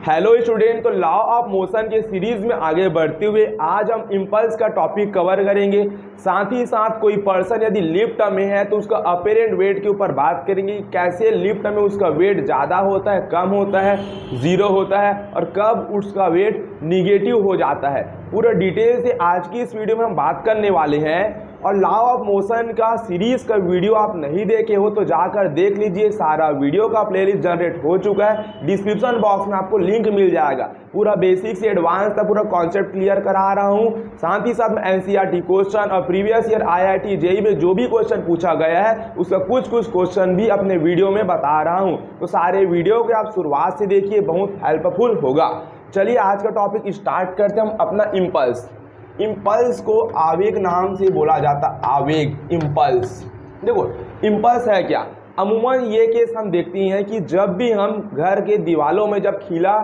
Hello student, तो law of motion के series में आगे बढ़ते हुए आज हम इम्पल्स का टॉपिक कवर करेंगे। साथ ही साथ कोई पर्सन यदि लिफ्ट में है तो उसका अपेरेंट वेट के ऊपर बात करेंगे। कैसे लिफ्ट में उसका वेट ज़्यादा होता है, कम होता है, जीरो होता है और कब उसका वेट निगेटिव हो जाता है। पूरा डिटेल से आज की इस वीडियो में हम बात करने वाले हैं। और लॉ ऑफ मोशन का सीरीज का वीडियो आप नहीं देखे हो तो जाकर देख लीजिए। सारा वीडियो का प्लेलिस्ट जनरेट हो चुका है, डिस्क्रिप्शन बॉक्स में आपको लिंक मिल जाएगा। पूरा बेसिक से एडवांस तक पूरा कॉन्सेप्ट क्लियर करा रहा हूँ। साथ ही साथ में एनसीईआरटी क्वेश्चन और प्रीवियस ईयर आईआईटी जेईई में जो भी क्वेश्चन पूछा गया है उसका कुछ क्वेश्चन भी अपने वीडियो में बता रहा हूँ। तो सारे वीडियो को आप शुरुआत से देखिए, बहुत हेल्पफुल होगा। चलिए आज का टॉपिक स्टार्ट करते हैं हम अपना इम्पल्स। इम्पल्स को आवेग नाम से बोला जाता, आवेग, इम्पल्स। देखो इम्पल्स है क्या। अमूमन ये केस हम देखते हैं कि जब भी हम घर के दीवालों में जब खीला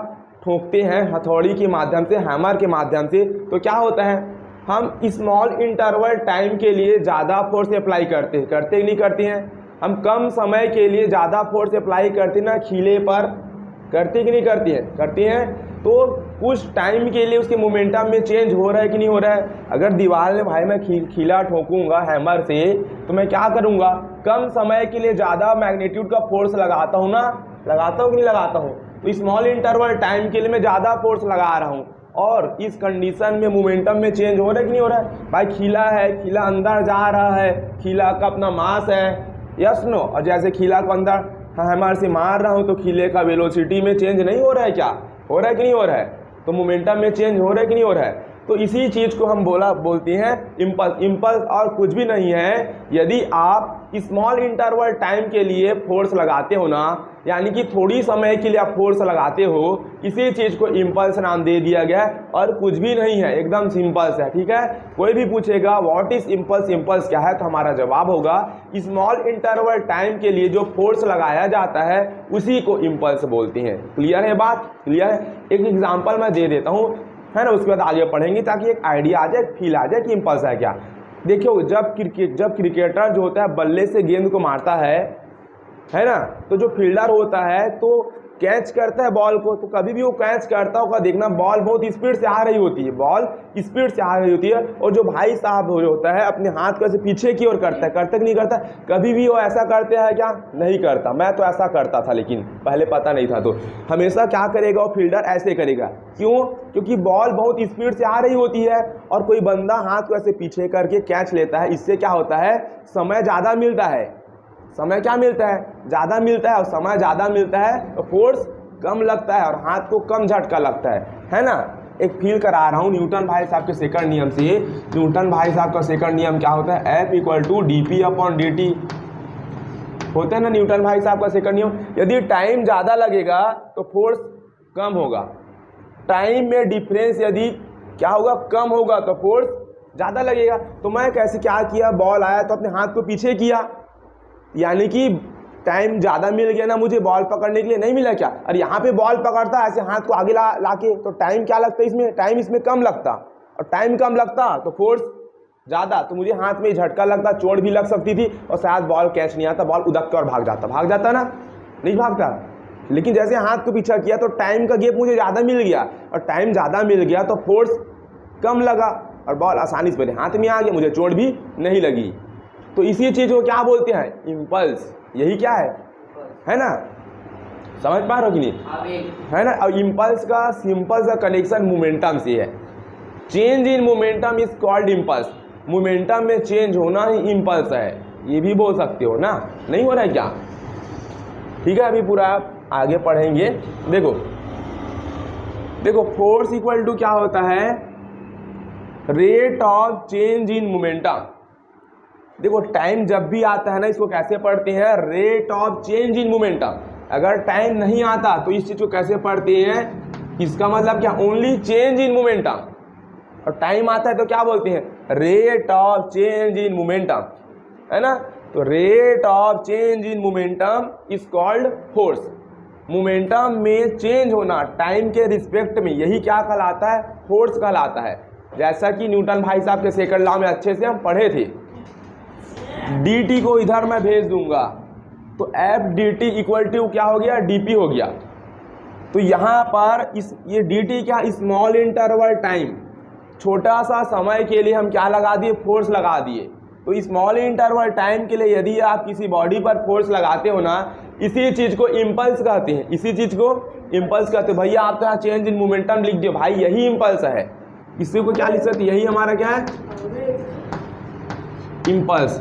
ठोकते हैं हथौड़ी के माध्यम से, हैमर के माध्यम से, तो क्या होता है, हम स्मॉल इंटरवल टाइम के लिए ज़्यादा फोर्स अप्लाई करते ही नहीं करते हैं। हम कम समय के लिए ज़्यादा फोर्स अप्लाई करते ना खीले पर, करते कि नहीं करते हैं। तो कुछ टाइम के लिए उसके मोमेंटम में चेंज हो रहा है कि नहीं हो रहा है। अगर दीवार में भाई मैं खीला ठोकूंगा हैमर से तो मैं क्या करूंगा, कम समय के लिए ज़्यादा मैग्नीट्यूड का फोर्स लगाता हूँ ना, लगाता हूँ कि नहीं लगाता हूँ। तो स्मॉल इंटरवल टाइम के लिए मैं ज़्यादा फोर्स लगा रहा हूँ और इस कंडीशन में मोमेंटम में चेंज हो रहा है कि नहीं हो रहा है। भाई खीला है, खीला अंदर जा रहा है, खीला का अपना मास है, यस नो। और जैसे खीला को अंदर हैमर से मार रहा हूँ तो खीले का वेलोसिटी में चेंज नहीं हो रहा है, क्या हो रहा है कि नहीं हो रहा है। तो मोमेंटम में चेंज हो रहा है कि नहीं हो रहा है। तो इसी चीज़ को हम बोलते हैं इम्पल्स। इम्पल्स और कुछ भी नहीं है। यदि आप स्मॉल इंटरवल टाइम के लिए फोर्स लगाते हो ना, यानी कि थोड़ी समय के लिए आप फोर्स लगाते हो, इसी चीज़ को इम्पल्स नाम दे दिया गया है। और कुछ भी नहीं है, एकदम सिंपल है, ठीक है। कोई भी पूछेगा व्हाट इज इम्पल्स, इम्पल्स क्या है, तो हमारा जवाब होगा स्मॉल इंटरवल टाइम के लिए जो फोर्स लगाया जाता है उसी को इम्पल्स बोलते हैं। क्लियर है बात, क्लियर है। एक एग्जाम्पल मैं दे देता हूँ, है ना, उसके बाद आगे पढ़ेंगे ताकि एक आइडिया आ जाए, फील आ जाए कि इम्पल्स है क्या। देखियो जब क्रिकेटर जो होता है बल्ले से गेंद को मारता है ना, तो जो फील्डर होता है तो कैच करता है बॉल को, तो कभी भी वो कैच करता होगा, देखना बॉल बहुत स्पीड से आ रही होती है, बॉल स्पीड से आ रही होती है। और जो भाई साहब होता है अपने हाथ को ऐसे पीछे की ओर करता है, करता कि नहीं करता। कभी भी वो ऐसा करते हैं क्या, नहीं करता। मैं तो ऐसा करता था लेकिन पहले पता नहीं था। तो हमेशा क्या करेगा वो फील्डर, ऐसे करेगा। क्यों, क्योंकि बॉल बहुत स्पीड से आ रही होती है और कोई बंदा हाथ को ऐसे पीछे करके कैच लेता है। इससे क्या होता है, समय ज़्यादा मिलता है। समय क्या मिलता है, ज़्यादा मिलता है। और समय ज़्यादा मिलता है तो फोर्स कम लगता है और हाथ को कम झटका लगता है ना। एक फील करा रहा हूँ न्यूटन भाई साहब के सेकंड नियम से। न्यूटन भाई साहब का सेकंड नियम क्या होता है, F = dp/dt होता है ना न्यूटन भाई साहब का सेकंड नियम। यदि टाइम ज़्यादा लगेगा तो फोर्स कम होगा, टाइम में डिफरेंस यदि क्या होगा, कम होगा तो फोर्स ज़्यादा लगेगा। तो मैं कैसे क्या किया, बॉल आया तो अपने हाथ को पीछे किया, यानी कि टाइम ज़्यादा मिल गया ना मुझे बॉल पकड़ने के लिए, नहीं मिला क्या। और यहाँ पे बॉल पकड़ता ऐसे हाथ को आगे ला के, तो टाइम क्या लगता है इसमें, टाइम इसमें कम लगता। और टाइम कम लगता तो फोर्स ज़्यादा, तो मुझे हाथ में झटका लगता, चोट भी लग सकती थी और शायद बॉल कैच नहीं आता, बॉल उदक के और भाग जाता ना, नहीं भागता। लेकिन जैसे हाथ को पीछा किया तो टाइम का गैप मुझे ज़्यादा मिल गया, और टाइम ज़्यादा मिल गया तो फोर्स कम लगा और बॉल आसानी से मेरे हाथ में आ गया, मुझे चोट भी नहीं लगी। तो इसी चीज़ को क्या बोलते हैं, इम्पल्स। यही क्या है ना, समझ पा रहे हो कि नहीं, है ना। और इम्पल्स का सिंपल सा कनेक्शन मोमेंटम से है। Change in momentum is called impulse. Momentum में चेंज होना ही इम्पल्स है, ये भी बोल सकते हो ना। नहीं हो रहा है क्या, ठीक है। अभी पूरा आगे पढ़ेंगे। देखो फोर्स इक्वल टू क्या होता है, rate of change in momentum. देखो टाइम जब भी आता है ना, इसको कैसे पढ़ते हैं, rate of change in momentum. अगर टाइम नहीं आता तो इस चीज को कैसे पढ़ते हैं, इसका मतलब क्या, ओनली चेंज इन मोमेंटम। और टाइम आता है तो क्या बोलते हैं, rate of change in momentum, है ना। तो rate of change in momentum is called force. Momentum में चेंज होना टाइम के रिस्पेक्ट में, यही क्या कहलाता है, फोर्स कहलाता है। जैसा कि न्यूटन भाई साहब के सेकंड लॉ में अच्छे से हम पढ़े थे। dt को इधर मैं भेज दूंगा तो F dt इक्वल टू क्या हो गया, dp हो गया। तो यहाँ पर ये dt क्या, स्मॉल इंटरवल टाइम, छोटा सा समय के लिए हम क्या लगा दिए, फोर्स लगा दिए। तो स्मॉल इंटरवल टाइम के लिए यदि आप किसी बॉडी पर फोर्स लगाते हो ना, इसी चीज़ को इम्पल्स कहते हैं, इसी चीज़ को इम्पल्स कहते हो। भैया आप तो यहाँ चेंज इन मोमेंटम लिख दियो, भाई यही इम्पल्स है। इसी को क्या लिख सकते, यही हमारा क्या है, इम्पल्स।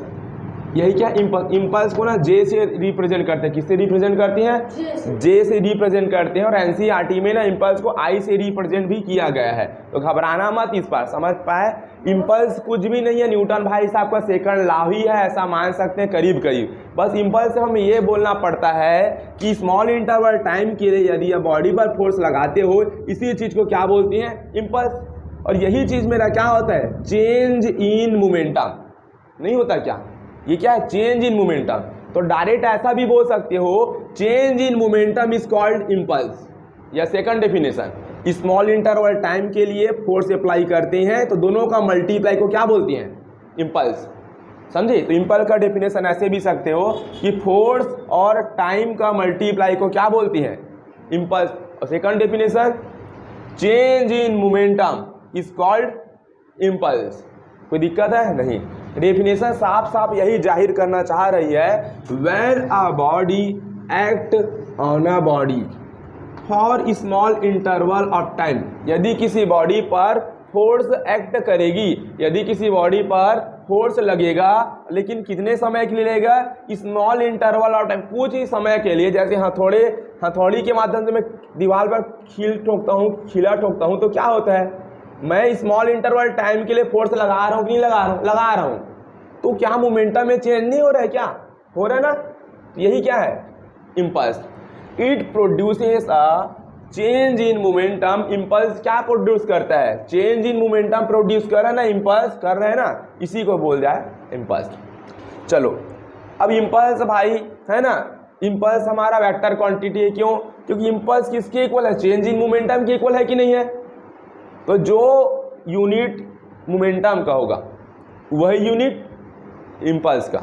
यही क्या, इम्पल्स। इम्पल्स को ना जे से रिप्रेजेंट करते हैं। किससे रिप्रेजेंट करती हैं, जे से रिप्रेजेंट करते हैं। और एनसीईआरटी में ना इम्पल्स को आई से रिप्रेजेंट भी किया गया है, तो घबराना मत इस पर, समझ पाए। इम्पल्स कुछ भी नहीं है, न्यूटन भाई साहब का सेकंड लॉ ही है, ऐसा मान सकते हैं करीब करीब। बस इम्पल्स से हमें ये बोलना पड़ता है कि स्मॉल इंटरवल टाइम के लिए यदि आप बॉडी पर फोर्स लगाते हो, इसी चीज़ को क्या बोलती हैं, इम्पल्स। और यही चीज़ मेरा क्या होता है, चेंज इन मोमेंटम। नहीं होता क्या, ये क्या है, चेंज इन मोमेंटम। तो डायरेक्ट ऐसा भी बोल सकते हो, change in momentum is called impulse. या second definition, small interval time के लिए फोर्स अप्लाई करते हैं तो दोनों का मल्टीप्लाई को क्या बोलती हैं, इम्पल्स। समझे। तो इम्पल्स का डेफिनेशन ऐसे भी सकते हो कि फोर्स और टाइम का मल्टीप्लाई को क्या बोलती हैं, इम्पल्स। और second definition, change in momentum is called impulse. कोई दिक्कत है नहीं। डेफिनेशन साफ साफ यही जाहिर करना चाह रही है, when a body act on a body for small interval of time, यदि किसी बॉडी पर फोर्स एक्ट करेगी, यदि किसी बॉडी पर फोर्स लगेगा, लेकिन कितने समय के लिए लगेगा, स्मॉल इंटरवल ऑफ टाइम, कुछ ही समय के लिए। जैसे हथौड़ी के माध्यम से मैं दीवार पर खिला ठोकता हूँ तो क्या होता है, मैं स्मॉल इंटरवल टाइम के लिए फोर्स लगा रहा हूँ कि नहीं लगा रहा हूँ, लगा रहा हूँ। तो क्या मोमेंटम में चेंज नहीं हो रहा है, क्या हो रहा है ना। यही क्या है, impulse. It produces a change in momentum. Impulse क्या प्रोड्यूस करता है, चेंज इन मोमेंटम प्रोड्यूस कर रहा है ना, इम्पल्स कर रहे हैं ना, इसी को बोल जाए इम्पल्स। चलो अब इम्पल्स भाई है ना, इम्पल्स हमारा वेक्टर क्वांटिटी है। क्यों, क्योंकि इम्पल्स किसके इक्वल है, चेंज इन मोमेंटम के इक्वल है कि नहीं है। तो जो यूनिट मोमेंटम का होगा वही यूनिट इम्पल्स का।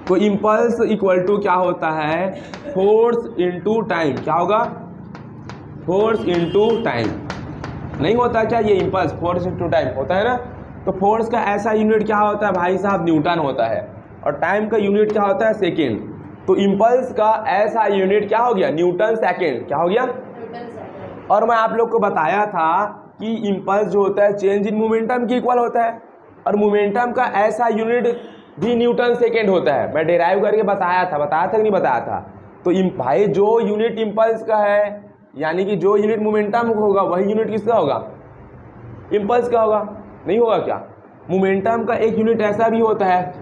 तो इम्पल्स इक्वल टू क्या होता है, फोर्स इनटू टाइम। क्या होगा, फोर्स इनटू टाइम। नहीं होता क्या ये इम्पल्स, फोर्स इनटू टाइम होता है ना। तो फोर्स का ऐसा यूनिट क्या होता है भाई साहब, न्यूटन होता है। और टाइम का यूनिट क्या होता है, सेकेंड। तो इम्पल्स का ऐसा यूनिट क्या हो गया, न्यूटन सेकेंड। क्या हो गया, और मैं आप लोग को बताया था कि इम्पल्स जो होता है चेंज इन मोमेंटम के इक्वल होता है, और मोमेंटम का ऐसा यूनिट भी न्यूटन सेकेंड होता है। मैं डिराइव करके बताया था कि नहीं बताया था। तो भाई जो यूनिट इम्पल्स का है, यानी कि जो यूनिट मोमेंटम होगा वही यूनिट किसका होगा, इम्पल्स का होगा। नहीं होगा क्या, मोमेंटम का एक यूनिट ऐसा भी होता है,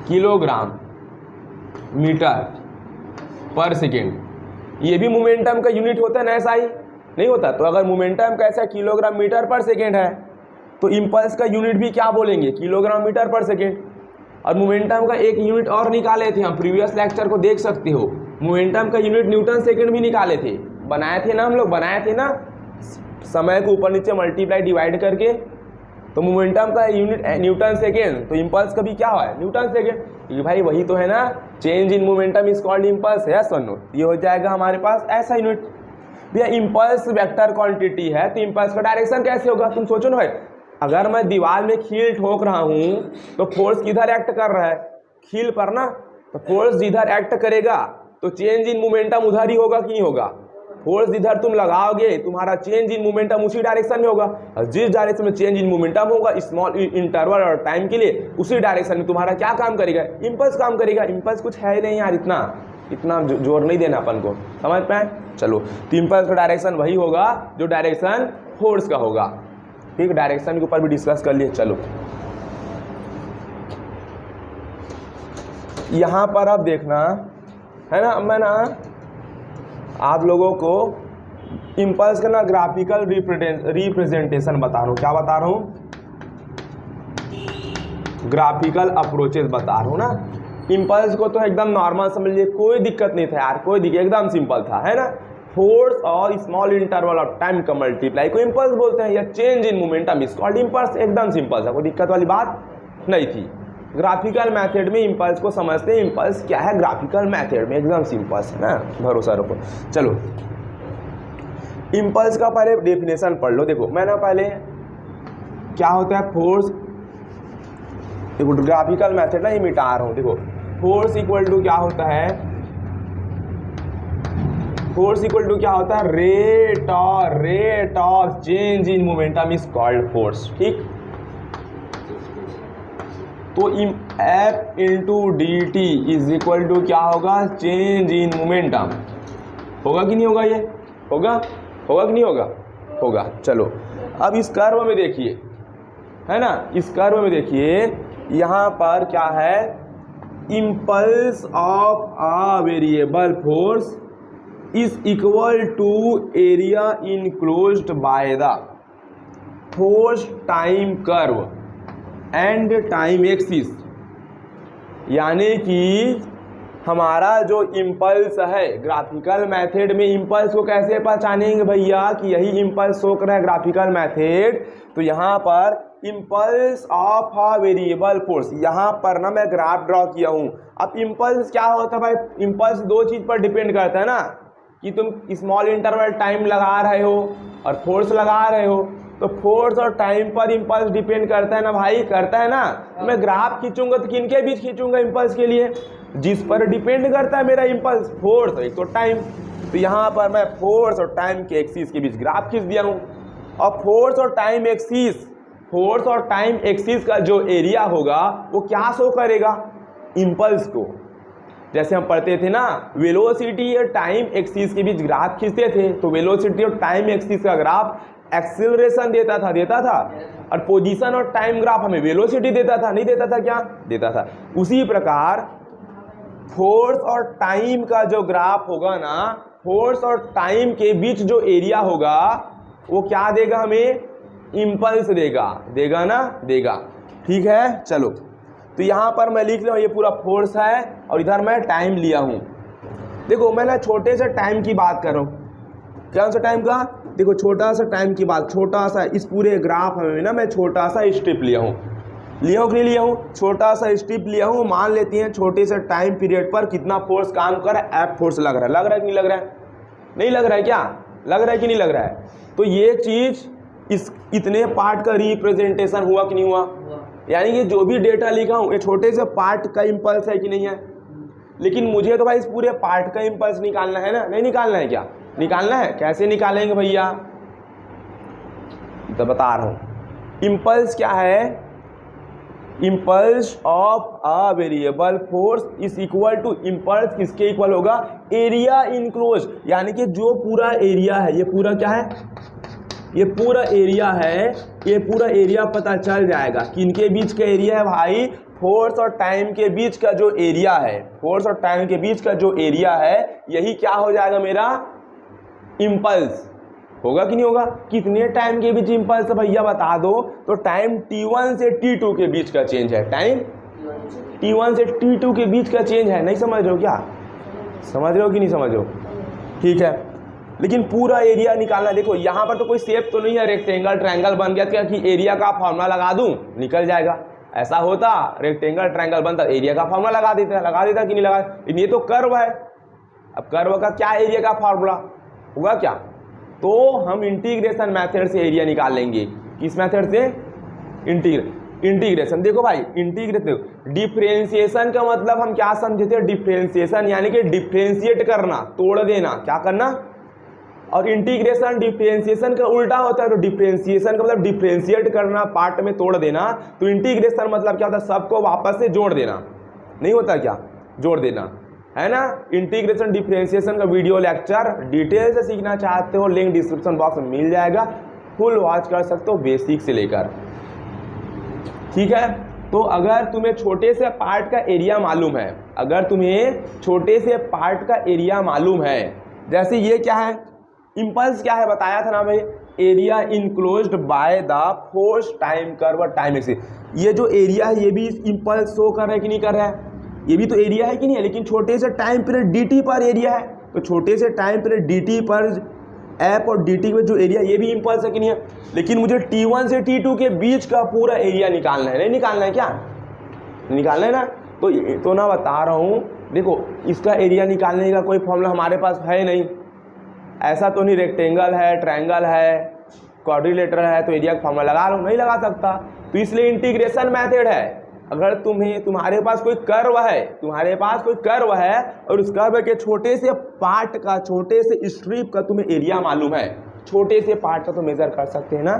किलोग्राम मीटर पर सेकेंड। ये भी मोमेंटम का यूनिट होता है ना, ऐसा ही नहीं होता। तो अगर मोमेंटम का ऐसा किलोग्राम मीटर पर सेकेंड है, तो इम्पल्स का यूनिट भी क्या बोलेंगे, किलोग्राम मीटर पर सेकेंड। और मोमेंटम का एक यूनिट और निकाले थे हम, प्रीवियस लेक्चर को देख सकते हो। मोमेंटम का यूनिट न्यूटन सेकेंड भी निकाले थे, बनाए थे ना हम लोग, बनाए थे ना, समय को ऊपर नीचे मल्टीप्लाई डिवाइड करके। तो मोमेंटम का यूनिट न्यूटन सेकेंड, तो इम्पल्स का भी क्या हुआ है, न्यूटन सेकेंड। ये भाई वही तो है ना, change in momentum is called impulse है। सुनो, ये हो जाएगा हमारे पास ऐसा यूनिट। भैया इम्पल्स वेक्टर क्वांटिटी है, तो इम्पल्स का डायरेक्शन कैसे होगा, तुम सोचो ना भाई। अगर मैं दीवार में कील ठोक रहा हूँ तो फोर्स किधर एक्ट कर रहा है, कील पर ना। तो फोर्स जिधर एक्ट करेगा तो चेंज इन मोमेंटम उधर ही होगा कि नहीं होगा। फोर्स जिधर तुम लगाओगे तुम्हारा चेंज इन मोमेंटम उसी डायरेक्शन में होगा, और जिस डायरेक्शन में चेंज इन मोमेंटम होगा स्मॉल इंटरवल और टाइम के लिए, उसी डायरेक्शन में तुम्हारा क्या काम करेगा, इम्पल्स काम करेगा। इम्पल्स कुछ है ही नहीं यार, इतना जोर नहीं देना अपन को, समझ पाए। चलो, तो इम्पल्स का डायरेक्शन वही होगा जो डायरेक्शन फोर्स का होगा। ठीक, डायरेक्शन के ऊपर भी डिस्कस कर लिए। चलो यहाँ पर अब देखना है ना, मैं ना आप लोगों को इम्पल्स का ना ग्राफिकल रिप्रेजेंटेशन बता रहा हूँ। क्या बता रहा हूँ, ग्राफिकल अप्रोचेस बता रहा हूँ ना। इम्पल्स को तो एकदम नॉर्मल समझ लीजिए, कोई दिक्कत नहीं था यार, कोई दिक्कत, एकदम सिंपल था, है ना। फोर्स और स्मॉल इंटरवल ऑफ टाइम का मल्टीप्लाई को इम्पल्स बोलते हैं, या change in momentum is called impulse. एकदम सिंपल था, कोई दिक्कत वाली बात नहीं थी। ग्राफिकल मेथड में इम्पल्स को समझते हैं, इम्पल्स क्या है ग्राफिकल मेथड में, एकदम सिंपल है ना, भरोसा रखो। चलो इम्पल्स का पहले डेफिनेशन पढ़ लो। देखो मैं ना पहले क्या होता है फोर्स, देखो ग्राफिकल मेथड ना ये मिटा रहा हूँ। देखो फोर्स इक्वल टू क्या होता है, फोर्स इक्वल टू क्या होता है, rate of change in momentum is called force. ठीक, तो F into D T is equal to क्या होगा, चेंज इन मोमेंटम। होगा कि नहीं होगा, ये होगा, होगा कि नहीं होगा, होगा। चलो अब इस कर्व में देखिए, है ना, इस कर्व में देखिए यहाँ पर क्या है, impulse of a variable force is equal to area enclosed by the force time curve and time axis. यानी कि हमारा जो इम्पल्स है, ग्राफिकल मेथड में इम्पल्स को कैसे पहचानेंगे भैया कि यही इम्पल्स शो कर रहा है ग्राफिकल मेथड। तो यहाँ पर impulse of a variable force, यहाँ पर ना मैं ग्राफ ड्रॉ किया हूँ। अब इम्पल्स क्या होता है भाई, इम्पल्स दो चीज़ पर डिपेंड करता है ना, कि तुम स्मॉल इंटरवल टाइम लगा रहे हो और फोर्स लगा रहे हो। तो फोर्स और टाइम पर इम्पल्स डिपेंड करता है ना भाई, करता है ना। मैं ग्राफ खींचूंगा तो किनके बीच खींचूंगा इम्पल्स के लिए, जिस पर डिपेंड करता है मेरा इम्पल्स, फोर्स एक तो टाइम। तो यहाँ पर मैं फोर्स और टाइम के एक्सिस के बीच ग्राफ खींच दिया हूँ। और फोर्स और टाइम एक्सिस, फोर्स और टाइम एक्सिस का जो एरिया होगा वो क्या शो करेगा, इम्पल्स को। जैसे हम पढ़ते थे ना, वेलोसिटी और टाइम एक्सिस के बीच ग्राफ खींचते थे, तो वेलोसिटी और टाइम एक्सिस का ग्राफ एक्सीलरेशन देता था और पोजीशन और टाइम ग्राफ हमें वेलोसिटी देता था, नहीं देता था क्या, देता था। उसी प्रकार फोर्स और टाइम का जो ग्राफ होगा ना, फोर्स और टाइम के बीच जो एरिया होगा वो क्या देगा हमें, इम्पल्स देगा, देगा ना, देगा। ठीक है, चलो तो यहाँ पर मैं लिख रहा हूँ ये पूरा फोर्स है और इधर मैं टाइम लिया हूँ। देखो मैं ना छोटे से टाइम की बात कर रहा हूँ, कौन सा टाइम का, देखो छोटा सा टाइम की बात, छोटा सा इस पूरे ग्राफ में ना मैं छोटा सा स्ट्रिप लिया हूँ कि नहीं लिया हूँ, छोटा सा स्ट्रिप लिया हूँ। मान लेते हैं छोटे से टाइम पीरियड पर कितना फोर्स काम कर रहा है, एफ फोर्स लग रहा है, लग रहा है कि नहीं लग रहा है, नहीं लग रहा है क्या, लग रहा है कि नहीं लग रहा है। तो ये चीज़ इस इतने पार्ट का रिप्रेजेंटेशन हुआ कि नहीं हुआ, यानी कि जो भी डेटा लिखा हूँ ये छोटे से पार्ट का इम्पल्स है कि नहीं है। लेकिन मुझे तो भाई इस पूरे पार्ट का इम्पल्स निकालना है ना, नहीं निकालना है क्या, निकालना है। कैसे निकालेंगे भैया, तो बता रहा हूँ। इम्पल्स क्या है, impulse of a variable force is equal to, impulse किसके इक्वल होगा, एरिया इनक्लोज। यानी कि जो पूरा एरिया है, ये पूरा क्या है, ये पूरा एरिया है, ये पूरा एरिया पता चल जाएगा कि इनके बीच का एरिया है भाई, फोर्स और टाइम के बीच का जो एरिया है, फोर्स और टाइम के बीच का जो एरिया है यही क्या हो जाएगा मेरा इम्पल्स। होगा कि नहीं होगा, कितने टाइम के बीच इम्पल्स भैया बता दो। तो टाइम t1 से t2 के बीच का चेंज है, टाइम t1 से t2 के बीच का चेंज है। नहीं समझ रहे हो क्या, समझ रहे हो कि नहीं समझ रहे हो, ठीक है। लेकिन पूरा एरिया निकालना, देखो यहाँ पर तो कोई शेप तो नहीं है, रेक्टेंगल ट्रायंगल बन गया क्या कि एरिया का फॉर्मूला लगा दूं निकल जाएगा। ऐसा होता रेक्टेंगल ट्रायंगल बनता एरिया का फॉर्मूला लगा देता कि नहीं लगा। ये तो कर्व है, अब कर्व का क्या एरिया का फॉर्मूला होगा क्या, तो हम इंटीग्रेशन मेथड से एरिया निकाल लेंगे। किस मेथड से, इंटीग्रेशन। देखो भाई इंटीग्रेशन, डिफरेंशिएशन का मतलब हम क्या समझे थे, डिफरेंशिएशन यानी कि डिफरेंशिएट करना, तोड़ देना, क्या करना। और इंटीग्रेशन डिफरेंशिएशन का उल्टा होता है। तो डिफरेंशिएशन का मतलब डिफरेंशिएट करना, पार्ट में तोड़ देना। तो इंटीग्रेशन मतलब क्या होता है, सबको वापस से जोड़ देना, नहीं होता क्या, जोड़ देना, है ना। इंटीग्रेशन डिफरेंशिएशन का वीडियो लेक्चर डिटेल से सीखना चाहते हो, लिंक डिस्क्रिप्शन बॉक्स में मिल जाएगा, फुल वॉच कर सकते हो बेसिक से लेकर, ठीक है। तो अगर तुम्हें छोटे से पार्ट का एरिया मालूम है, अगर तुम्हें छोटे से पार्ट का एरिया मालूम है, जैसे ये क्या है, इम्पल्स क्या है बताया था ना भाई, area enclosed by the force time curve time axis. ये जो एरिया है ये भी इम्पल्स शो कर रहा है कि नहीं कर रहा है, ये भी तो एरिया है कि नहीं है, लेकिन छोटे से टाइम पीरियड dt पर एरिया है। तो छोटे से टाइम पीरियड dt पर एफ और dt में जो एरिया, ये भी इम्पल्स है कि नहीं है। लेकिन मुझे t1 से t2 के बीच का पूरा एरिया निकालना है, नहीं निकालना है क्या, निकालना है ना। तो ना बता रहा हूँ, देखो इसका एरिया निकालने का कोई फॉर्मूला हमारे पास है नहीं, ऐसा तो नहीं रेक्टेंगल है, ट्रायंगल है, क्वाड्रिलेटरल है तो एरिया का फॉर्मूला लगा लो, नहीं लगा सकता। तो इसलिए इंटीग्रेशन मेथड है। अगर तुम्हारे पास कोई कर्व है, और उस कर्व के छोटे से पार्ट का, छोटे से स्ट्रिप का तुम्हें एरिया मालूम है, छोटे से पार्ट का तो मेजर कर सकते हैं ना,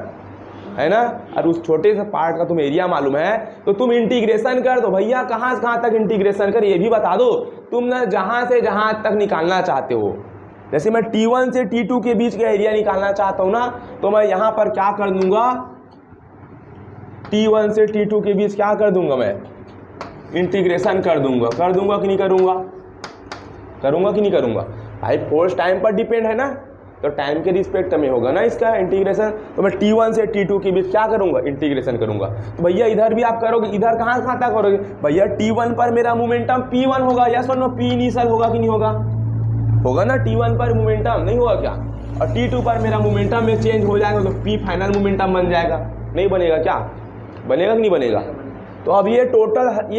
है ना, और उस छोटे से पार्ट का तुम्हें एरिया मालूम है तो तुम इंटीग्रेशन कर दो। भैया कहाँ से कहाँ तक इंटीग्रेशन कर, ये भी बता दो। तुम ना जहाँ से जहाँ तक निकालना चाहते हो, जैसे मैं T1 से T2 के बीच का एरिया निकालना चाहता हूँ ना, तो मैं यहाँ पर क्या कर दूंगा, T1 से T2 के बीच क्या कर दूंगा, मैं इंटीग्रेशन कर दूंगा कि नहीं करूंगा, भाई फोर्स टाइम पर डिपेंड है ना, तो टाइम के रिस्पेक्ट में होगा ना इसका इंटीग्रेशन। तो मैं T1 से T2 के बीच क्या करूंगा, इंटीग्रेशन करूंगा। तो भैया इधर भी आप करोगे, इधर कहाँ तक करोगे, भैया T1 पर मेरा मोमेंटम P1 होगा, या सुनो P इनिशियल होगा कि नहीं होगा ना, T1 पर मोमेंटम नहीं होगा क्या, और T2 पर मेरा मोमेंटम में चेंज हो जाएगा तो P फाइनल मोमेंटम बन जाएगा, नहीं बनेगा क्या, बनेगा कि नहीं बनेगा। तो अब ये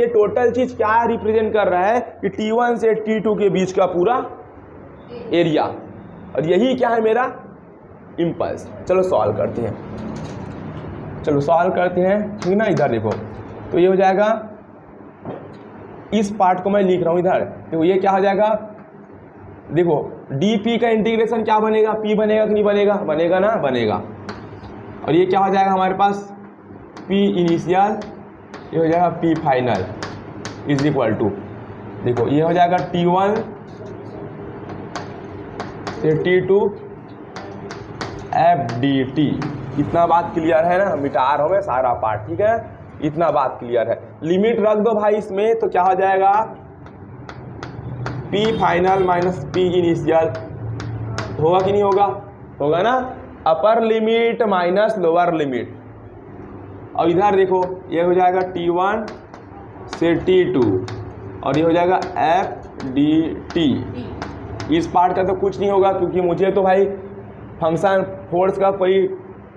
टोटल चीज क्या रिप्रेजेंट कर रहा है कि T1 से T2 के बीच का पूरा एरिया, और यही क्या है मेरा इम्पल्स। चलो सॉल्व करते हैं, ठीक ना। इधर देखो तो ये हो जाएगा, इस पार्ट को मैं लिख रहा हूं इधर, देखो ये क्या हो जाएगा, देखो dp का इंटीग्रेशन क्या बनेगा, p बनेगा कि नहीं बनेगा, बनेगा ना, बनेगा। और ये क्या हो जाएगा हमारे पास, p इनिशियल, ये हो जाएगा p final is equal to, देखो ये हो जाएगा T1 से T2 FDT। इतना बात क्लियर है ना, मिटा रहा हूं मैं सारा पार्ट, ठीक है, इतना बात क्लियर है। लिमिट रख दो भाई इसमें, तो क्या हो जाएगा, P final minus P initial, होगा कि नहीं होगा ना, upper limit minus lower limit. और इधर देखो ये हो जाएगा T1 से T2, और ये हो जाएगा FDT। इस पार्ट का तो कुछ नहीं होगा, क्योंकि मुझे तो भाई फंक्शन फोर्स का कोई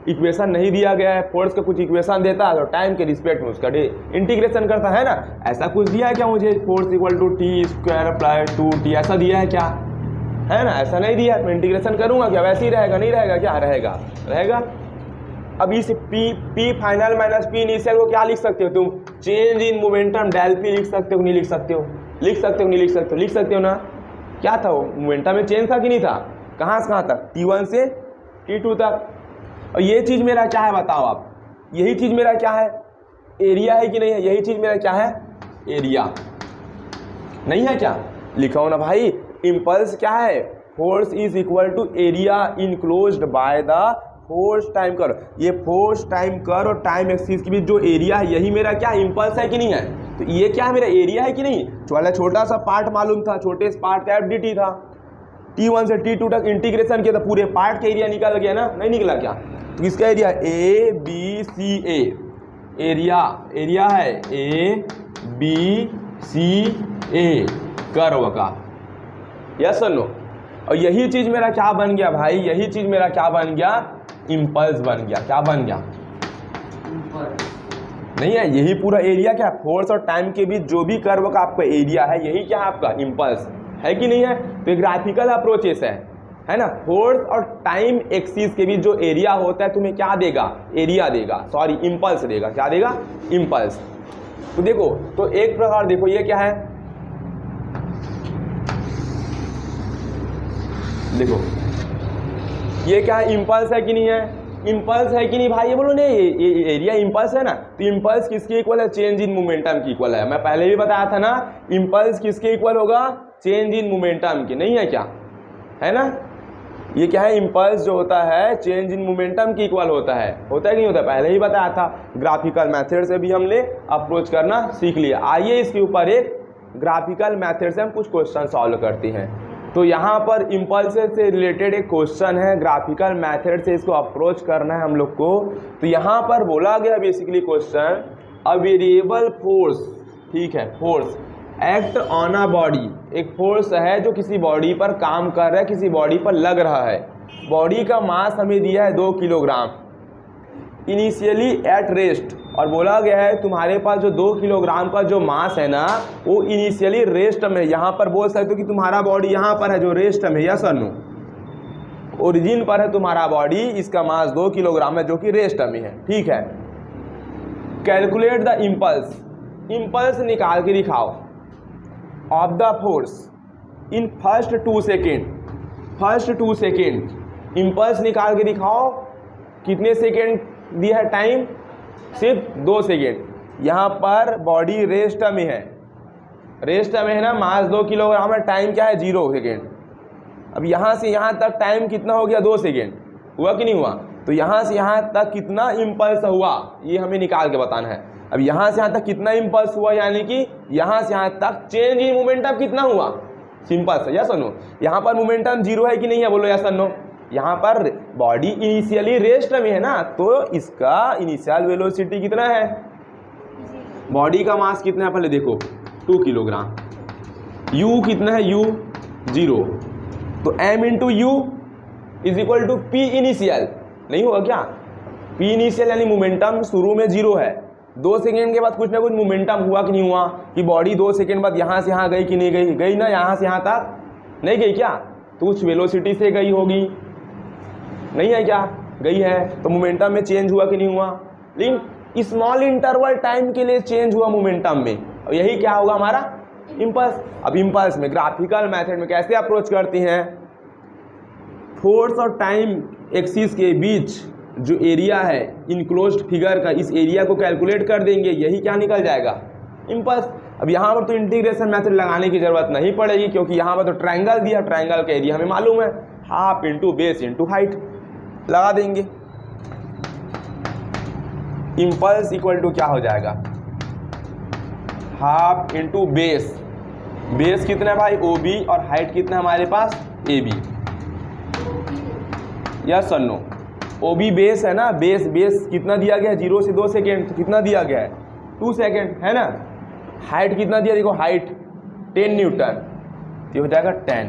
इक्वेशन नहीं दिया गया है। फोर्स का कुछ इक्वेशन देता है तो टाइम के रिस्पेक्ट में उसका इंटीग्रेशन करता है ना, ऐसा कुछ दिया है क्या मुझे, force equal to T square plus 2t, ऐसा दिया है क्या, है ना, ऐसा नहीं दिया है। मैं इंटीग्रेशन करूंगा क्या, वैसे ही रहेगा, नहीं रहेगा क्या, रहेगा। अब इस p final minus p initial को क्या लिख सकते हो तुम, change in momentum del p लिख सकते हो, नहीं लिख सकते हो, लिख सकते हो ना। क्या था वो, मोमेंटम में चेंज था कि नहीं था, कहाँ से कहाँ तक, T1 से T2 तक। और ये चीज़ मेरा क्या है बताओ आप, यही चीज़ मेरा क्या है, एरिया है कि नहीं है, यही चीज़ मेरा क्या है, एरिया नहीं है क्या, लिखा हो ना भाई। इम्पल्स क्या है, force is equal to area enclosed by the force time curve. ये फोर्स टाइम कर और टाइम एक्सिस के बीच जो एरिया है, यही मेरा क्या इम्पल्स है कि नहीं है। तो ये क्या है, मेरा एरिया है कि नहीं। छोटा सा पार्ट मालूम था, छोटे से पार्ट का FDT था, T1 से T2 तक इंटीग्रेशन किया तो पूरे पार्ट का एरिया निकल गया ना, नहीं निकला क्या। तो इसका एरिया ABCA, एरिया है ABCA कर्व का, यस और नो। और यही चीज मेरा क्या बन गया भाई, यही चीज मेरा क्या बन गया, इम्पल्स बन गया। क्या बन गया, नहीं है, यही पूरा एरिया क्या, फोर्स और टाइम के बीच जो भी कर्व का आपका एरिया है, यही क्या है आपका इम्पल्स है कि नहीं है। तो ग्राफिकल अप्रोचेस है ना। फोर्स और टाइम एक्सिस के बीच जो एरिया होता है तुम्हें क्या देगा, एरिया देगा, सॉरी इम्पल्स देगा। क्या देगा, इम्पल्स। तो देखो, तो एक प्रकार देखो ये क्या है, देखो ये क्या है, इम्पल्स है कि नहीं है, इम्पल्स है कि नहीं भाई, ये बोलो नहीं, ये एरिया इम्पल्स है ना। तो इम्पल्स किसके इक्वल है, चेंज इन मोमेंटम की इक्वल है। मैं पहले भी बताया था ना, इम्पल्स किसके इक्वल होगा, चेंज इन मोमेंटम की, नहीं है क्या, है ना। ये क्या है, इम्पल्स जो होता है चेंज इन मोमेंटम की इक्वल होता है कि नहीं होता, पहले ही बताया था। ग्राफिकल मेथड से भी हमने अप्रोच करना सीख लिया। आइए इसके ऊपर एक ग्राफिकल मेथड से हम कुछ क्वेश्चन सॉल्व करते हैं। तो यहाँ पर इम्पल्स से रिलेटेड एक क्वेश्चन है, ग्राफिकल मेथड से इसको अप्रोच करना है हम लोग को। तो यहाँ पर बोला गया बेसिकली क्वेश्चन, अ वेरिएबल फोर्स, ठीक है, force act on a body, एक फोर्स है जो किसी बॉडी पर काम कर रहा है, किसी बॉडी पर लग रहा है। बॉडी का मास हमें दिया है 2 किलोग्राम इनिशियली एट रेस्ट, और बोला गया है तुम्हारे पास जो 2 किलोग्राम का जो मास है ना, वो इनिशियली रेस्ट में, यहाँ पर बोल सकते हो कि तुम्हारा बॉडी यहाँ पर है जो रेस्ट में, यस और नो, ओरिजिन पर है तुम्हारा बॉडी, इसका मास 2 किलोग्राम है जो कि रेस्ट में है। ठीक है, कैलकुलेट द इम्पल्स, इम्पल्स निकाल के दिखाओ of the force in first 2 second, first 2 second impulse निकाल के दिखाओ। कितने सेकेंड दिया है टाइम? सिर्फ 2 सेकेंड। यहाँ पर बॉडी रेस्ट में है, रेस्ट में है ना, मास 2 किलोग्राम है, टाइम क्या है 0 सेकेंड। अब यहाँ से यहाँ तक टाइम कितना हो गया? 2 सेकेंड। हुआ कि नहीं हुआ? तो यहाँ से यहाँ तक कितना इम्पल्स हुआ ये हमें निकाल के बताना है। अब यहाँ से यहाँ तक कितना इम्पल्स हुआ, यानी कि यहाँ से यहाँ तक चेंज इन मोमेंटम कितना हुआ? सिंपल सा, यस और नो। यहाँ पर मोमेंटम 0 है कि नहीं है? बोलो यस और नो। यहाँ पर बॉडी इनिशियली रेस्ट में है ना, तो इसका इनिशियल वेलोसिटी कितना है? बॉडी का मास कितना है पहले देखो, 2 किलोग्राम। यू कितना है? यू 0। तो m into U is equal to P initial, नहीं होगा क्या? पी इनिशियल यानी मोमेंटम शुरू में 0 है, 2 सेकेंड के बाद कुछ ना कुछ मोमेंटम हुआ कि नहीं हुआ? कि बॉडी 2 सेकेंड बाद यहाँ से यहाँ गई कि नहीं गई? गई ना, यहाँ से यहाँ तक नहीं गई क्या? तो कुछ वेलोसिटी से गई होगी, नहीं है क्या? गई है, तो मोमेंटम में चेंज हुआ कि नहीं हुआ? लेकिन स्मॉल इंटरवल टाइम के लिए चेंज हुआ मोमेंटम में, और यही क्या होगा हमारा? इम्पल्स। अब इम्पल्स में ग्राफिकल मेथड में कैसे अप्रोच करती हैं? फोर्स और टाइम एक्सिस के बीच जो एरिया है इनक्लोज्ड फिगर का, इस एरिया को कैलकुलेट कर देंगे, यही क्या निकल जाएगा? इम्पल्स। अब यहाँ पर तो इंटीग्रेशन मेथड लगाने की जरूरत नहीं पड़ेगी, क्योंकि यहाँ पर तो ट्रायंगल दिया, ट्रायंगल का एरिया हमें मालूम है, half into base into height लगा देंगे। इम्पल्स इक्वल टू क्या हो जाएगा? Half into base. बेस कितना है भाई? OB, और हाइट कितना है हमारे पास? AB। यस और नो? OB बेस है ना, बेस बेस कितना दिया गया है? 0 से 2 सेकेंड, तो कितना दिया गया है? 2 सेकेंड है ना। हाइट कितना दिया? देखो हाइट 10 न्यूटन, ये हो जाएगा 10,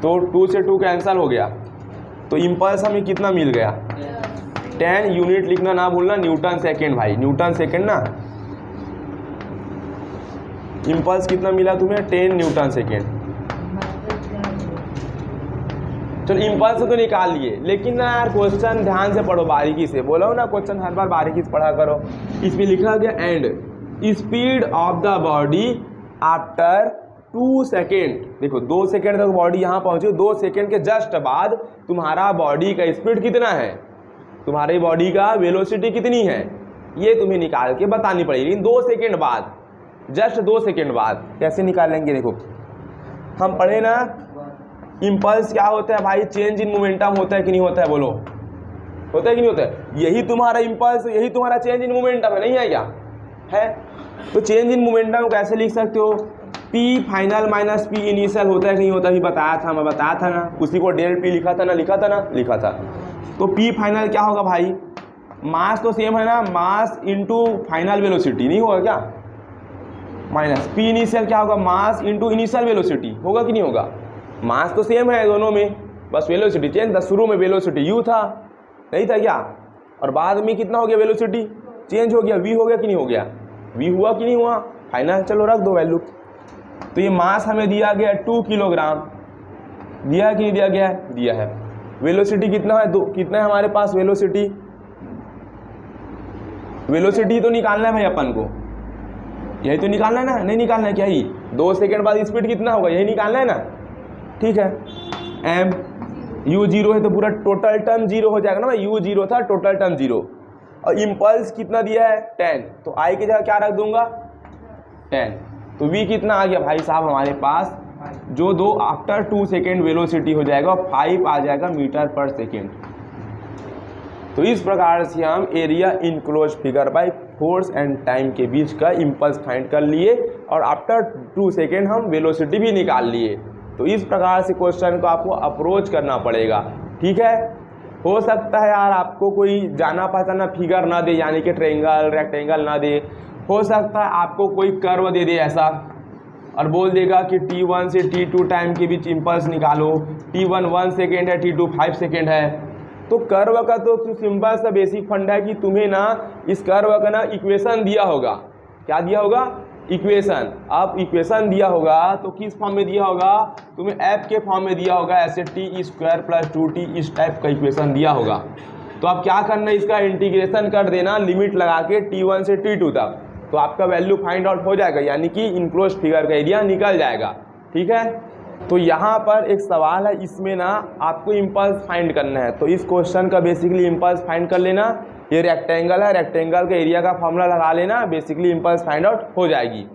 तो 2 से 2 कैंसल हो गया, तो इम्पल्स हमें कितना मिल गया? 10 यूनिट लिखना ना भूलना, न्यूटन सेकेंड भाई, न्यूटन सेकेंड ना। इम्पल्स कितना मिला तुम्हें? 10 न्यूटन सेकेंड। चलो इम्पल्स तो निकाल लिए, लेकिन ना यार क्वेश्चन ध्यान से पढ़ो, बारीकी से। बोलो ना, क्वेश्चन हर बार बारीकी से पढ़ा करो। इसमें लिखा गया and speed of the body after 2 second. देखो 2 सेकेंड तक बॉडी यहाँ पहुंची, 2 सेकेंड के जस्ट बाद तुम्हारा बॉडी का स्पीड कितना है, तुम्हारी बॉडी का वेलोसिटी कितनी है, ये तुम्हें निकाल के बतानी पड़ेगी। लेकिन 2 सेकेंड बाद, जस्ट 2 सेकेंड बाद कैसे निकालेंगे? देखो हम पढ़े ना, इम्पल्स क्या होता है भाई? चेंज इन मोमेंटम होता है कि नहीं होता है? बोलो, होता है कि नहीं होता है? यही तुम्हारा इम्पल्स, यही तुम्हारा चेंज इन मोमेंटम है, नहीं है क्या? है। तो चेंज इन मोमेंटम कैसे लिख सकते हो? P final minus P initial होता है कि नहीं होता? अभी बताया था, मैं बताया था ना, उसी को डेल P लिखा था ना, लिखा था ना, लिखा था। तो P फाइनल क्या होगा भाई? मास तो सेम है ना, मास इंटू फाइनल वेलोसिटी, नहीं होगा क्या? माइनस P इनिशियल क्या होगा? मास इंटू इनिशियल वेलोसिटी, होगा कि नहीं होगा? मास तो सेम है दोनों में, बस वेलोसिटी चेंज था। शुरू में वेलोसिटी u था, नहीं था क्या? और बाद में कितना हो गया? वेलोसिटी चेंज हो गया, v हो गया कि नहीं हो गया? v हुआ कि नहीं हुआ? फाइनल। चलो रख दो वैल्यू। तो ये मास हमें दिया गया 2 किलोग्राम, दिया है कि नहीं दिया गया है? दिया है। वेलोसिटी कितना है? 2। कितना है हमारे पास वेलोसिटी? वेलोसिटी तो निकालना है भाई अपन को, यही तो निकालना है ना, नहीं निकालना है क्या? ही 2 सेकेंड बाद स्पीड कितना होगा, यही निकालना है ना। ठीक है, m u 0 है तो पूरा टोटल टर्म 0 हो जाएगा ना भाई, u 0 था, टोटल टर्म 0। और इम्पल्स कितना दिया है? 10, तो i की जगह क्या रख दूंगा? 10। तो v कितना आ गया भाई साहब हमारे पास? जो 2 आफ्टर 2 सेकेंड वेलोसिटी हो जाएगा, 5 आ जाएगा मीटर पर सेकेंड। तो इस प्रकार से हम area enclose figure by force and time के बीच का इम्पल्स फाइंड कर लिए, और आफ्टर 2 सेकेंड हम वेलोसिटी भी निकाल लिए। तो इस प्रकार से क्वेश्चन को आपको अप्रोच करना पड़ेगा। ठीक है, हो सकता है यार आपको कोई जाना पहचाना फिगर ना दे, यानी कि ट्रायंगल रेक्टेंगल ना दे, हो सकता है आपको कोई कर्व दे दे ऐसा, और बोल देगा कि t1 से t2 टाइम के बीच इम्पल्स निकालो, t1 1 सेकेंड है, t2 5 सेकेंड है। तो कर्व का तो सिंपल सा बेसिक फंडा है कि तुम्हें ना इस कर्व का ना इक्वेशन दिया होगा। क्या दिया होगा? इक्वेशन। अब इक्वेशन दिया होगा तो किस फॉर्म में दिया होगा, तुम्हें एफ के फॉर्म में दिया होगा, ऐसे टी स्क्वायर प्लस 2t इस टाइप का इक्वेशन दिया होगा। तो अब क्या करना है, इसका इंटीग्रेशन कर देना लिमिट लगा के t1 से t2 तक, तो आपका वैल्यू फाइंड आउट हो जाएगा, यानी कि इनक्लोज्ड फिगर का एरिया निकल जाएगा। ठीक है, तो यहाँ पर एक सवाल है, इसमें ना आपको इम्पल्स फाइंड करना है। तो इस क्वेश्चन का बेसिकली इम्पल्स फाइंड कर लेना। ये रेक्टेंगल है, रेक्टेंगल के एरिया का फॉर्मूला लगा लेना, बेसिकली इम्पल्स फाइंड आउट हो जाएगी।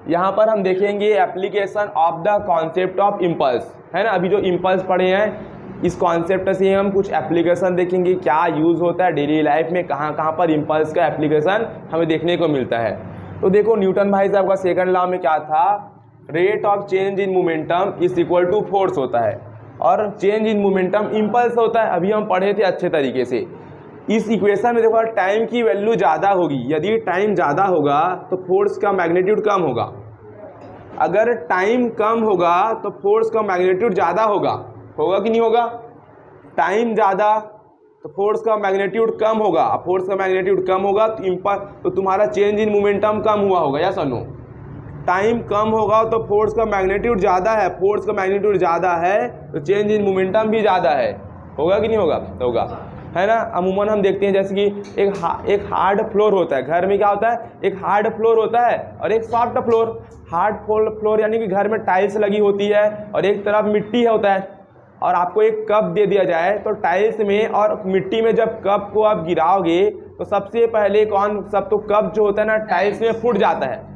यहाँ पर हम देखेंगे application of the concept of impulse, है ना। अभी जो इम्पल्स पढ़े हैं इस कॉन्सेप्ट से हम कुछ एप्लीकेशन देखेंगे, क्या यूज़ होता है डेली लाइफ में, कहाँ कहाँ पर इम्पल्स का एप्लीकेशन हमें देखने को मिलता है। तो देखो न्यूटन भाई साहब का सेकंड लॉ में क्या था, rate of change in momentum is equal to force होता है, और चेंज इन मोमेंटम इम्पल्स होता है। अभी हम पढ़े थे अच्छे तरीके से। इस इक्वेशन में देखो टाइम की वैल्यू ज़्यादा होगी, यदि टाइम ज़्यादा होगा तो फोर्स का मैग्नीट्यूड कम होगा, अगर टाइम कम होगा तो फोर्स का मैग्नीट्यूड ज़्यादा होगा, होगा कि नहीं होगा। टाइम ज़्यादा तो फोर्स का मैग्नीट्यूड कम होगा, अब फोर्स का मैग्नीट्यूड कम होगा तो तुम्हारा चेंज इन मोमेंटम कम हुआ होगा, या सुनो। टाइम कम होगा तो फोर्स का मैग्नीट्यूड ज़्यादा है, फोर्स का मैग्नीट्यूड ज़्यादा है तो चेंज इन मोमेंटम भी ज़्यादा है, होगा कि नहीं होगा, तो होगा, है ना। अमूमन हम देखते हैं जैसे कि एक हार्ड फ्लोर होता है, घर में क्या होता है, एक हार्ड फ्लोर होता है और एक सॉफ्ट फ्लोर। हार्ड फ्लोर यानी कि घर में टाइल्स लगी होती है और एक तरफ मिट्टी होता है, और आपको एक कप दे दिया जाए तो टाइल्स में और मिट्टी में जब कप को आप गिराओगे तो सबसे पहले तो कप जो होता है ना टाइल्स में फूट जाता है,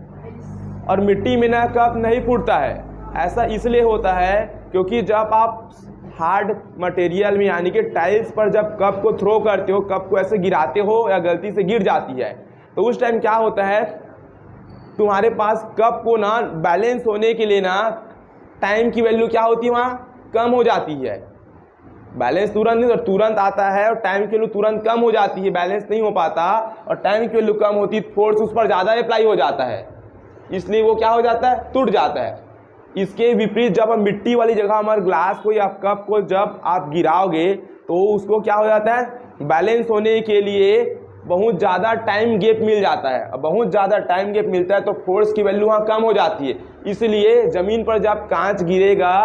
और मिट्टी में ना कप नहीं फूटता है। ऐसा इसलिए होता है क्योंकि जब आप हार्ड मटेरियल में यानी कि टाइल्स पर जब कप को थ्रो करते हो, कप को ऐसे गिराते हो या गलती से गिर जाती है, तो उस टाइम क्या होता है, तुम्हारे पास कप को ना बैलेंस होने के लिए ना टाइम की वैल्यू क्या होती है, वहाँ कम हो जाती है। बैलेंस तुरंत नहीं, तुरंत आता है और टाइम की वैल्यू तुरंत कम हो जाती है, बैलेंस नहीं हो पाता और टाइम की वैल्यू कम होती, फोर्स उस पर ज़्यादा अप्लाई हो जाता है, इसलिए वो क्या हो जाता है, टूट जाता है। इसके विपरीत जब हम मिट्टी वाली जगह हमारे ग्लास को या कप को जब आप गिराओगे तो उसको क्या हो जाता है, बैलेंस होने के लिए बहुत ज़्यादा टाइम गैप मिल जाता है, और बहुत ज़्यादा टाइम गैप मिलता है तो फोर्स की वैल्यू वहाँ कम हो जाती है। इसलिए ज़मीन पर जब कांच गिरेगा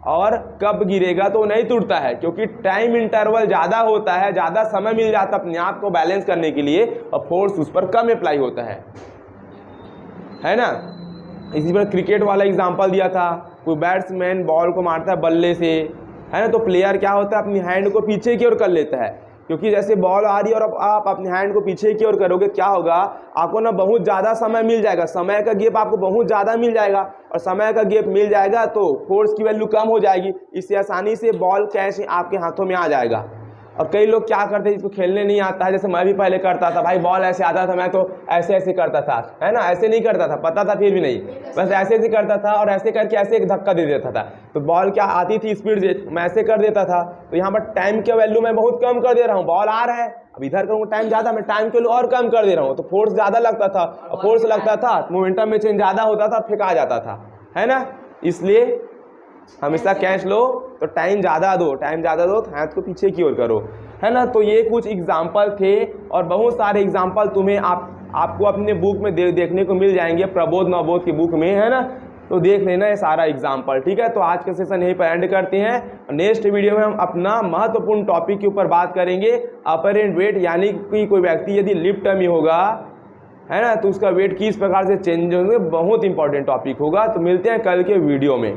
और कप गिरेगा तो नहीं टूटता है, क्योंकि टाइम इंटरवल ज़्यादा होता है, ज़्यादा समय मिल जाता है अपने आप को बैलेंस करने के लिए, और फोर्स उस पर कम अप्लाई होता है ना। इसी पर क्रिकेट वाला एग्जांपल दिया था, कोई बैट्समैन बॉल को मारता है बल्ले से, है ना, तो प्लेयर क्या होता है, अपनी हैंड को पीछे की ओर कर लेता है, क्योंकि जैसे बॉल आ रही है और अब आप अपनी हैंड को पीछे की ओर करोगे, क्या होगा, आपको ना बहुत ज़्यादा समय मिल जाएगा, समय का गैप आपको बहुत ज़्यादा मिल जाएगा, और समय का गैप मिल जाएगा तो फोर्स की वैल्यू कम हो जाएगी, इससे आसानी से बॉल कैच आपके हाथों में आ जाएगा। और कई लोग क्या करते हैं, जिसको खेलने नहीं आता है, जैसे मैं भी पहले करता था, भाई बॉल ऐसे आता था मैं तो ऐसे ऐसे करता था, है ना, ऐसे नहीं करता था, पता था फिर भी नहीं, बस ऐसे ऐसे करता था और ऐसे करके ऐसे एक धक्का दे देता था, तो बॉल क्या आती थी स्पीड से, मैं ऐसे कर देता था। तो यहाँ पर टाइम की वैल्यू मैं बहुत कम कर दे रहा हूँ, बॉल आ रहा है, अब इधर करूँगा टाइम ज़्यादा, मैं टाइम की वैल्यू और कम कर दे रहा हूँ, तो फोर्स ज़्यादा लगता था, और फोर्स लगता था मोमेंटम में चेंज ज़्यादा होता था, फेंका जाता था, है ना। इसलिए हमेशा कैच लो तो टाइम ज़्यादा दो, हाथ को पीछे की ओर करो, है ना। तो ये कुछ एग्जाम्पल थे और बहुत सारे एग्जाम्पल तुम्हें आपको अपने बुक में देखने को मिल जाएंगे, प्रबोध नवबोध की बुक में, है ना। तो देख लेना ये सारा एग्जाम्पल, ठीक है। तो आज का सेशन यहीं पर एंड करते हैं। नेक्स्ट वीडियो में हम अपना महत्वपूर्ण टॉपिक के ऊपर बात करेंगे, अपरेंट वेट, यानी कि कोई व्यक्ति यदि लिफ्ट में होगा, है ना, तो उसका वेट किस प्रकार से चेंज होंगे, बहुत इंपॉर्टेंट टॉपिक होगा। तो मिलते हैं कल के वीडियो में।